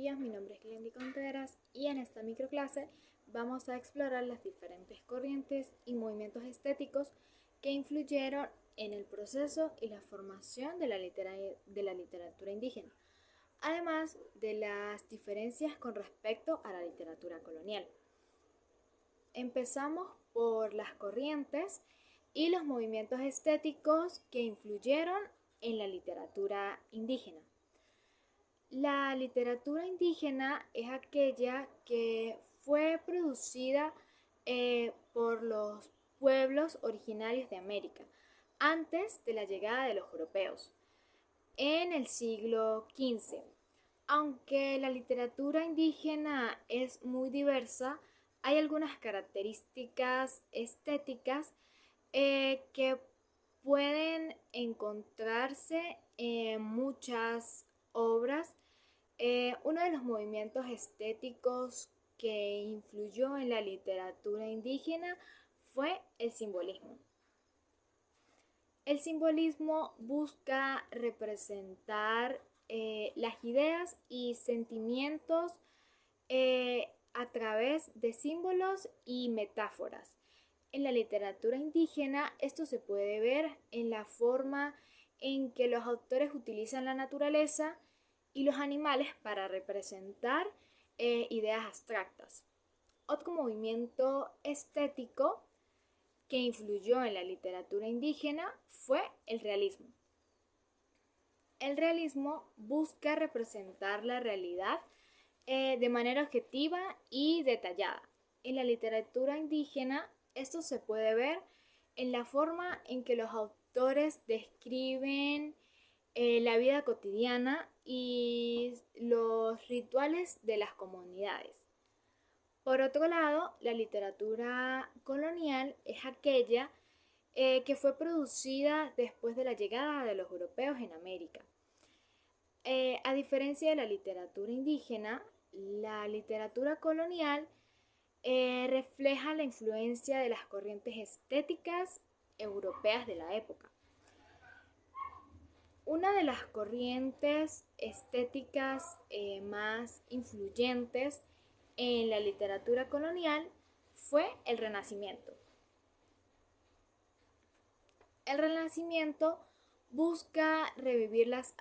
días, mi nombre es Glendy Contreras y en esta microclase vamos a explorar las diferentes corrientes y movimientos estéticos que influyeron en el proceso y la formación de la literatura indígena, además de las diferencias con respecto a la literatura colonial. Empezamos por las corrientes y los movimientos estéticos que influyeron en la literatura indígena. La literatura indígena es aquella que fue producida por los pueblos originarios de América antes de la llegada de los europeos en el siglo XV. Aunque la literatura indígena es muy diversa, hay algunas características estéticas que pueden encontrarse en muchas obras. Uno de los movimientos estéticos que influyó en la literatura indígena fue el simbolismo. El simbolismo busca representar las ideas y sentimientos a través de símbolos y metáforas. En la literatura indígena esto se puede ver en la forma en que los autores utilizan la naturaleza y los animales para representar ideas abstractas. Otro movimiento estético que influyó en la literatura indígena fue el realismo. El realismo busca representar la realidad de manera objetiva y detallada. En la literatura indígena esto se puede ver en la forma en que los autores describen la vida cotidiana y los rituales de las comunidades. Por otro lado, la literatura colonial es aquella que fue producida después de la llegada de los europeos en América. A diferencia de la literatura indígena, la literatura colonial refleja la influencia de las corrientes estéticas europeas de la época. Una de las corrientes estéticas más influyentes en la literatura colonial fue el Renacimiento. El Renacimiento busca revivir las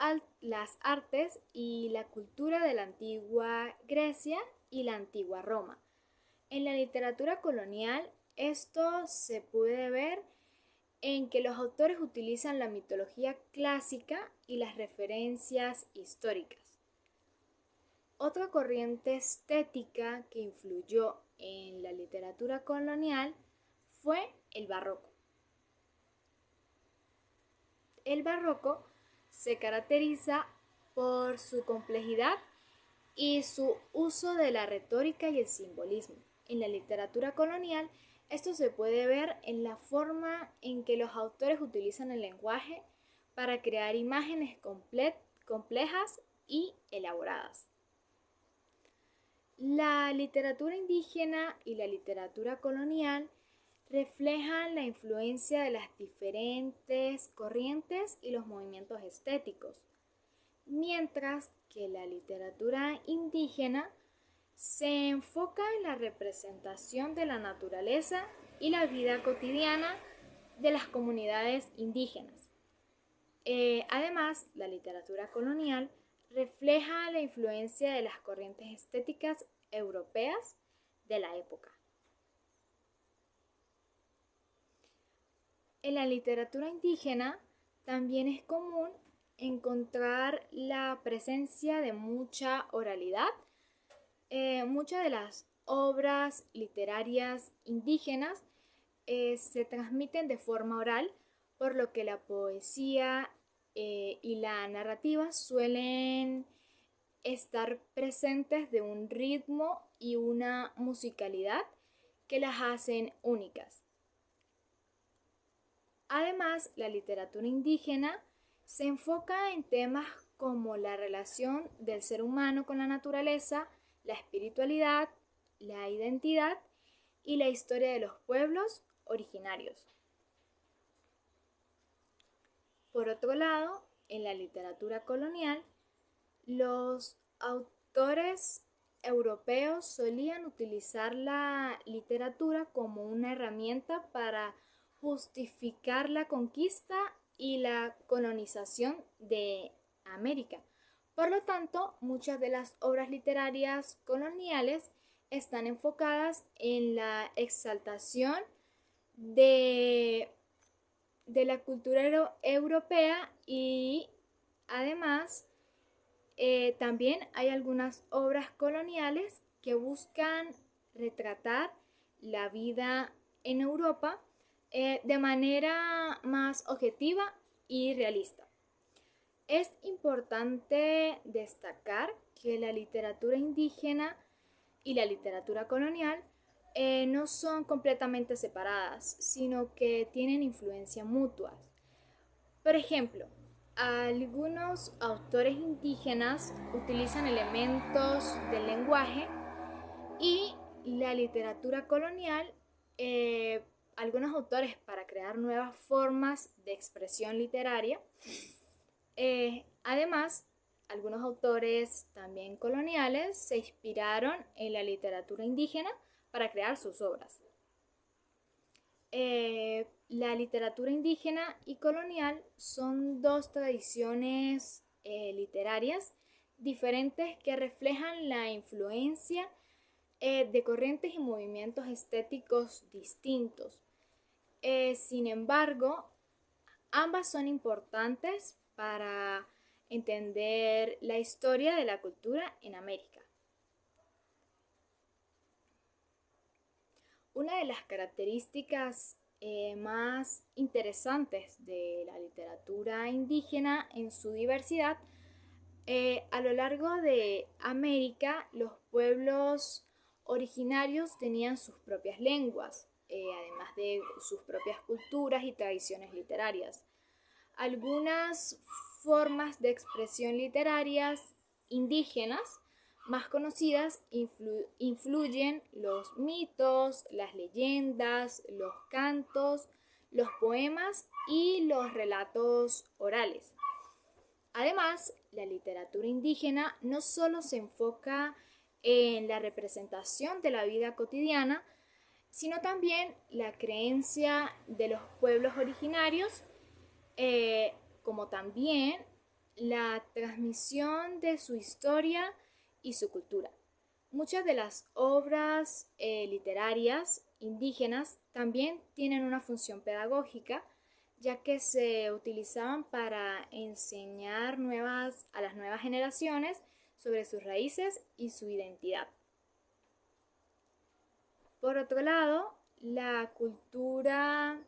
artes y la cultura de la antigua Grecia y la antigua Roma. En la literatura colonial esto se puede ver en que los autores utilizan la mitología clásica y las referencias históricas. Otra corriente estética que influyó en la literatura colonial fue el barroco. El barroco se caracteriza por su complejidad y su uso de la retórica y el simbolismo. En la literatura colonial, esto se puede ver en la forma en que los autores utilizan el lenguaje para crear imágenes complejas y elaboradas. La literatura indígena y la literatura colonial reflejan la influencia de las diferentes corrientes y los movimientos estéticos, mientras que la literatura indígena se enfoca en la representación de la naturaleza y la vida cotidiana de las comunidades indígenas. Además, la literatura colonial refleja la influencia de las corrientes estéticas europeas de la época. En la literatura indígena también es común encontrar la presencia de mucha oralidad. Muchas de las obras literarias indígenas se transmiten de forma oral, por lo que la poesía y la narrativa suelen estar presentes de un ritmo y una musicalidad que las hacen únicas. Además, la literatura indígena se enfoca en temas como la relación del ser humano con la naturaleza, la espiritualidad, la identidad y la historia de los pueblos originarios. Por otro lado, en la literatura colonial, los autores europeos solían utilizar la literatura como una herramienta para justificar la conquista y la colonización de América. Por lo tanto, muchas de las obras literarias coloniales están enfocadas en la exaltación de, de la cultura europea y además también hay algunas obras coloniales que buscan retratar la vida en Europa de manera más objetiva y realista. Es importante destacar que la literatura indígena y la literatura colonial no son completamente separadas, sino que tienen influencia mutua. Por ejemplo, algunos autores indígenas utilizan elementos del lenguaje y la literatura colonial, algunos autores para crear nuevas formas de expresión literaria. Además, algunos autores también coloniales se inspiraron en la literatura indígena para crear sus obras. La literatura indígena y colonial son dos tradiciones literarias diferentes que reflejan la influencia de corrientes y movimientos estéticos distintos. Sin embargo, ambas son importantes para entender la historia de la cultura en América. Una de las características más interesantes de la literatura indígena en su diversidad, a lo largo de América, los pueblos originarios tenían sus propias lenguas, además de sus propias culturas y tradiciones literarias. Algunas formas de expresión literarias indígenas más conocidas influyen los mitos, las leyendas, los cantos, los poemas y los relatos orales. Además, la literatura indígena no solo se enfoca en la representación de la vida cotidiana, sino también la creencia de los pueblos originarios, como también la transmisión de su historia y su cultura. Muchas de las obras literarias indígenas también tienen una función pedagógica, ya que se utilizaban para enseñar a las nuevas generaciones sobre sus raíces y su identidad. Por otro lado, la cultura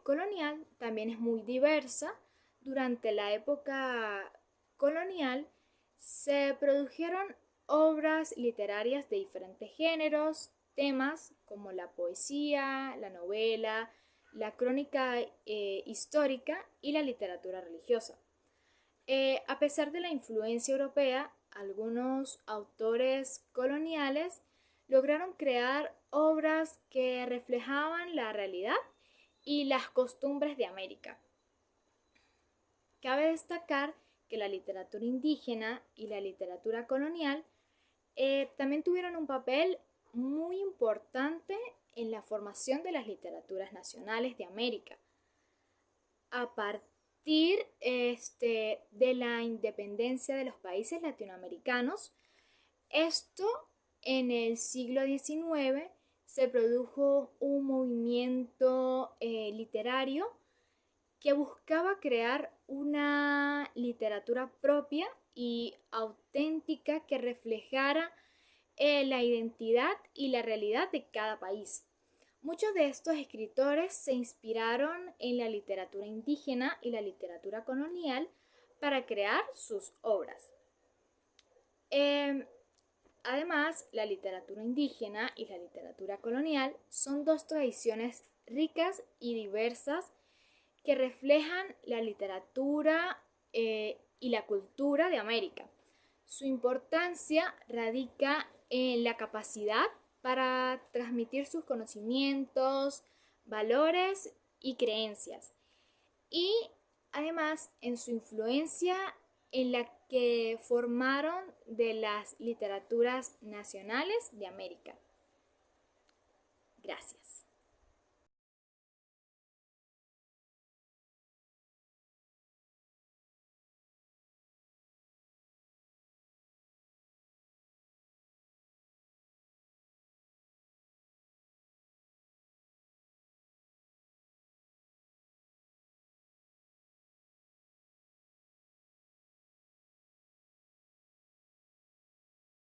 colonial también es muy diversa. Durante la época colonial se produjeron obras literarias de diferentes géneros, temas como la poesía, la novela, la crónica histórica y la literatura religiosa. A pesar de la influencia europea, algunos autores coloniales lograron crear obras que reflejaban la realidad y las costumbres de América. Cabe destacar que la literatura indígena y la literatura colonial también tuvieron un papel muy importante en la formación de las literaturas nacionales de América. A partir de la independencia de los países latinoamericanos, esto en el siglo XIX se produjo un movimiento literario que buscaba crear una literatura propia y auténtica que reflejara la identidad y la realidad de cada país. Muchos de estos escritores se inspiraron en la literatura indígena y la literatura colonial para crear sus obras. Además, la literatura indígena y la literatura colonial son dos tradiciones ricas y diversas que reflejan la literatura y la cultura de América. Su importancia radica en la capacidad para transmitir sus conocimientos, valores y creencias. Y además en su influencia en la que formaron de las literaturas nacionales de América. Gracias.